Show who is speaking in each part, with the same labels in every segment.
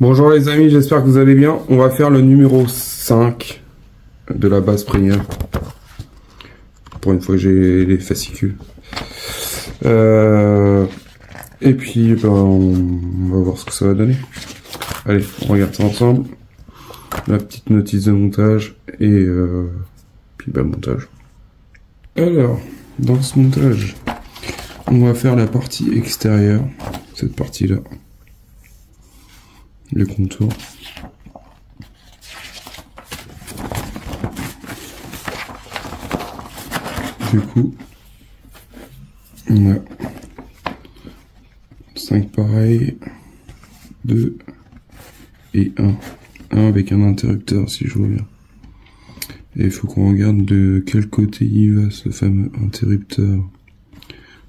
Speaker 1: Bonjour les amis, j'espère que vous allez bien. On va faire le numéro 5 de la base premium. Pour une fois que j'ai les fascicules. Et puis ben, on va voir ce que ça va donner. Allez, on regarde ça ensemble. La petite notice de montage et puis ben, le montage. Alors, dans ce montage, on va faire la partie extérieure, cette partie-là. Les contours. Du coup, on a 5 pareils, 2 et 1. 1 avec un interrupteur si je vois bien. Et il faut qu'on regarde de quel côté il va ce fameux interrupteur.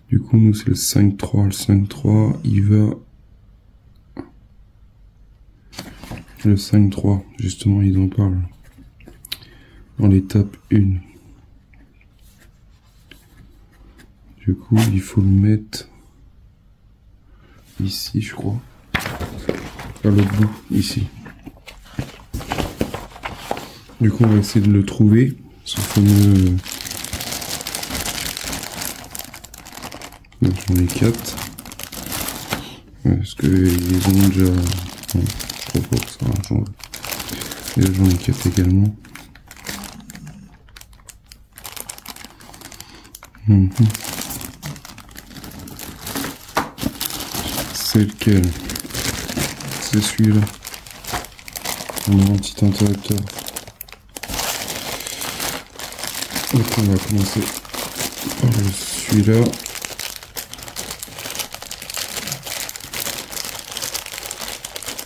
Speaker 1: Du coup, nous c'est le 5-3. Le 5-3, il va... Le 5-3, justement, ils en parlent. Dans l'étape 1. Du coup, il faut le mettre ici, je crois. À l'autre bout, ici. Du coup, on va essayer de le trouver, ce fameux... J'en ai 4. Parce que ils ont déjà... Bon. Pour ça, j'en ai 4 également. C'est lequel? C'est celui-là. On a un petit interrupteur. Donc on va commencer par celui-là.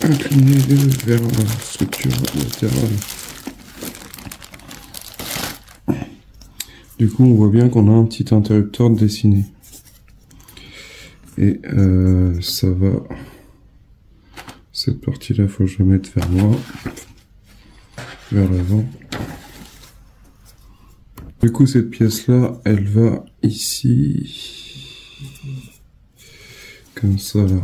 Speaker 1: Incliner vers la structure latérale. Du coup, on voit bien qu'on a un petit interrupteur dessiné. Et ça va... Cette partie-là, il faut que je la mette vers moi. Vers l'avant. Du coup, cette pièce-là, elle va ici. Comme ça, là.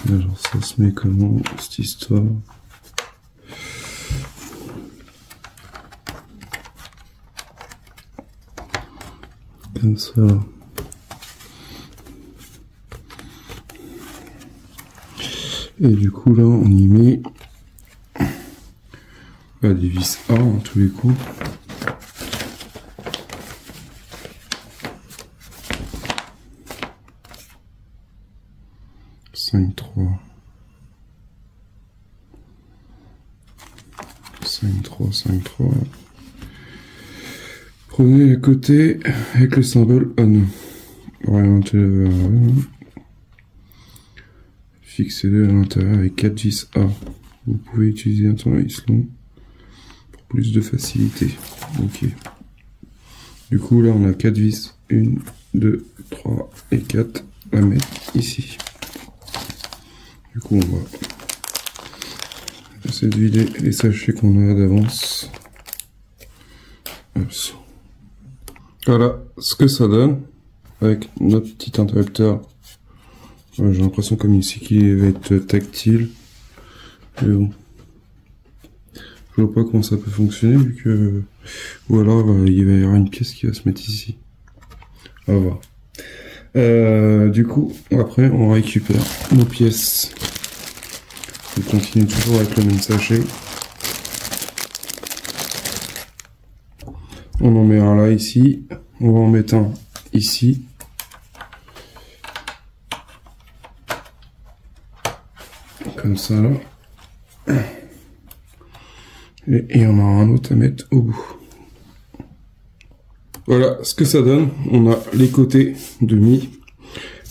Speaker 1: Alors ça se met comment cette histoire? Comme ça. Et du coup là on y met des vis A en tous les coups. Cinq, 3. Prenez les côtés avec le symbole on. Orientez-le vers l'avant. Fixez-le à l'intérieur avec 4 vis A. Vous pouvez utiliser un tournevis long pour plus de facilité. Ok. Du coup là on a 4 vis. 1, 2, 3 et 4 à mettre ici. Du coup, on va essayer de vider les sachets qu'on a d'avance. Voilà ce que ça donne avec notre petit interrupteur. J'ai l'impression comme ici qu'il va être tactile. Mais bon. Je vois pas comment ça peut fonctionner vu que... Ou alors il va y avoir une pièce qui va se mettre ici. On va voir. Du coup, après, on récupère nos pièces. On continue toujours avec le même sachet. On en met un là, ici. On va en mettre un ici. Comme ça, là. Et il y en a un autre à mettre au bout. Voilà ce que ça donne. On a les côtés demi.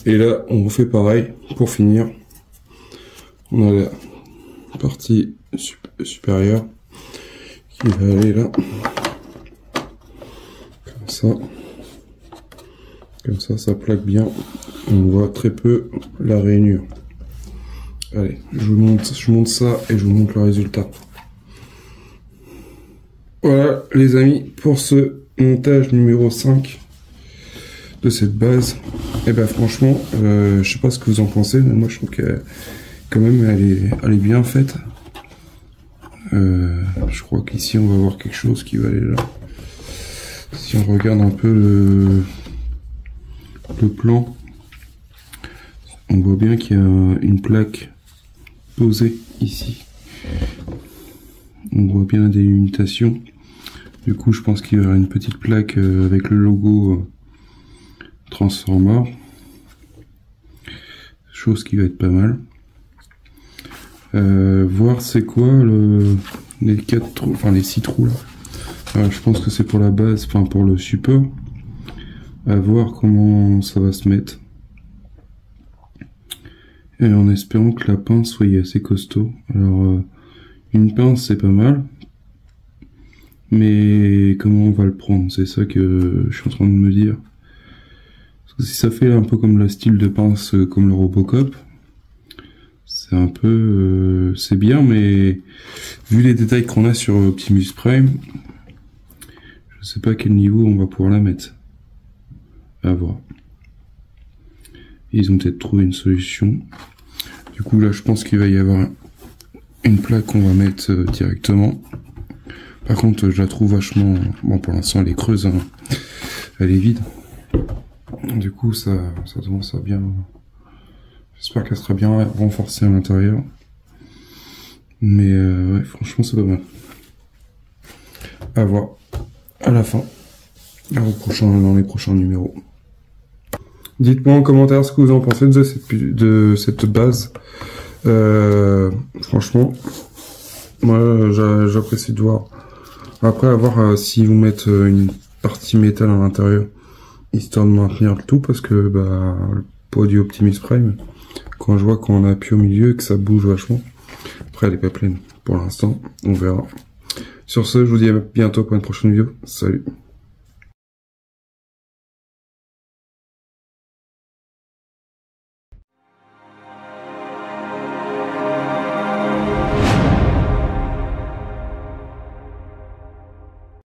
Speaker 1: Et là, on refait pareil pour finir. On a la partie supérieure qui va aller là. Comme ça. Comme ça plaque bien. On voit très peu la rainure. Allez, je vous montre ça et je vous montre le résultat. Voilà les amis, pour ce montage numéro 5 de cette base. Et ben franchement, je sais pas ce que vous en pensez, mais moi je trouve que quand même elle est bien faite. Je crois qu'ici on va voir quelque chose qui va aller là. Si on regarde un peu le plan, on voit bien qu'il y a une plaque posée ici. On voit bien la délimitation. Du coup, je pense qu'il y aura une petite plaque avec le logo Transformer. Chose qui va être pas mal. Voir c'est quoi les 4 trous, enfin les 6 trous là. Je pense que c'est pour la base, enfin pour le support. À voir comment ça va se mettre. Et en espérant que la pince soit assez costaud. Alors une pince c'est pas mal. Mais comment on va le prendre? C'est ça que je suis en train de me dire. Parce que si ça fait un peu comme le style de pince comme le Robocop, c'est un peu... c'est bien, mais vu les détails qu'on a sur Optimus Prime, je sais pas à quel niveau on va pouvoir la mettre. À voir. Ils ont peut-être trouvé une solution. Du coup là je pense qu'il va y avoir une plaque qu'on va mettre directement. Par contre je la trouve vachement... Bon pour l'instant elle est creuse, hein. Elle est vide. Du coup ça commence à bien... J'espère qu'elle sera bien renforcée à l'intérieur. Mais ouais franchement c'est pas mal. À voir à la fin. Dans les prochains numéros. Dites-moi en commentaire ce que vous en pensez de cette base. Franchement, moi j'apprécie de voir. Après, à voir si vous mettez une partie métal à l'intérieur, histoire de maintenir le tout, parce que bah, le pot du Optimus Prime, quand je vois qu'on appuie au milieu, que ça bouge vachement. Après, elle est pas pleine pour l'instant, on verra. Sur ce, je vous dis à bientôt pour une prochaine vidéo. Salut!